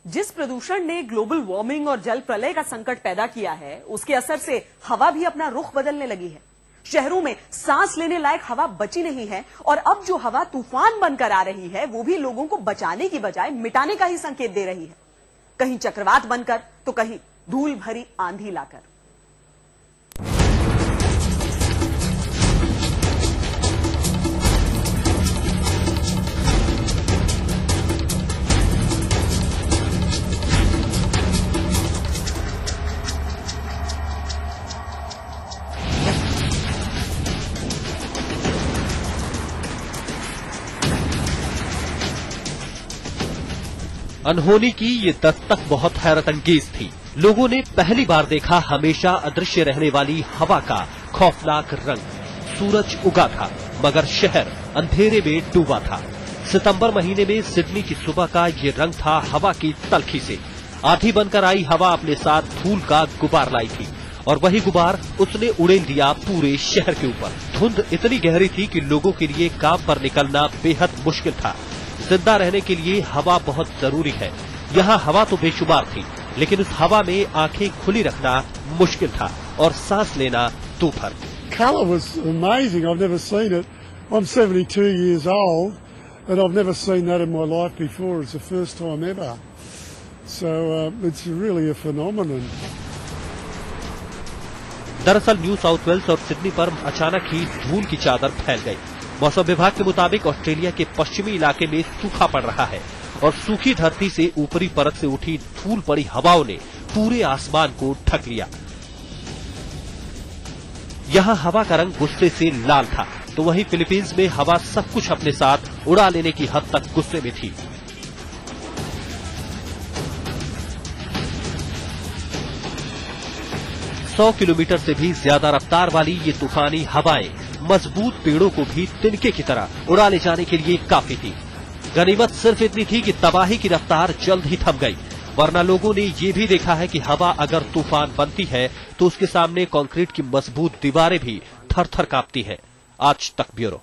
जिस प्रदूषण ने ग्लोबल वार्मिंग और जल प्रलय का संकट पैदा किया है, उसके असर से हवा भी अपना रुख बदलने लगी है। शहरों में सांस लेने लायक हवा बची नहीं है और अब जो हवा तूफान बनकर आ रही है, वो भी लोगों को बचाने की बजाय मिटाने का ही संकेत दे रही है। कहीं चक्रवात बनकर तो कहीं धूल भरी आंधी लाकर। अनहोनी की ये दस्तक बहुत हैरत अंगेज थी। लोगों ने पहली बार देखा हमेशा अदृश्य रहने वाली हवा का खौफनाक रंग। सूरज उगा था मगर शहर अंधेरे में डूबा था। सितंबर महीने में सिडनी की सुबह का ये रंग था हवा की तलखी से। आंधी बनकर आई हवा अपने साथ धूल का गुबार लाई थी और वही गुबार उसने उड़ेल दिया पूरे शहर के ऊपर। धुंध इतनी गहरी थी कि लोगों के लिए काम पर निकलना बेहद मुश्किल था। जिंदा रहने के लिए हवा बहुत जरूरी है। यहाँ हवा तो बेशुमार थी, लेकिन उस हवा में आंखें खुली रखना मुश्किल था और सांस लेना दूभर। Colour was amazing. I've never seen it. I'm 72 years old, and I've never seen that in my life before. It's the first time ever. So it's really a phenomenon. दरअसल न्यू साउथ वेल्स और Sydney पर अचानक ही धूल की चादर फैल गई। मौसम विभाग के मुताबिक ऑस्ट्रेलिया के पश्चिमी इलाके में सूखा पड़ रहा है और सूखी धरती से ऊपरी परत से उठी धूल पड़ी हवाओं ने पूरे आसमान को ढक लिया। यहाँ हवा का रंग गुस्से से लाल था, तो वहीं फिलीपींस में हवा सब कुछ अपने साथ उड़ा लेने की हद तक गुस्से में थी। सौ किलोमीटर से भी ज्यादा रफ्तार वाली ये तूफानी हवाएं मजबूत पेड़ों को भी तिनके की तरह उड़ा ले जाने के लिए काफी थी। गनीमत सिर्फ इतनी थी कि तबाही की रफ्तार जल्द ही थम गई, वरना लोगों ने ये भी देखा है कि हवा अगर तूफान बनती है तो उसके सामने कंक्रीट की मजबूत दीवारें भी थर थर कांपती हैं। आज तक ब्यूरो।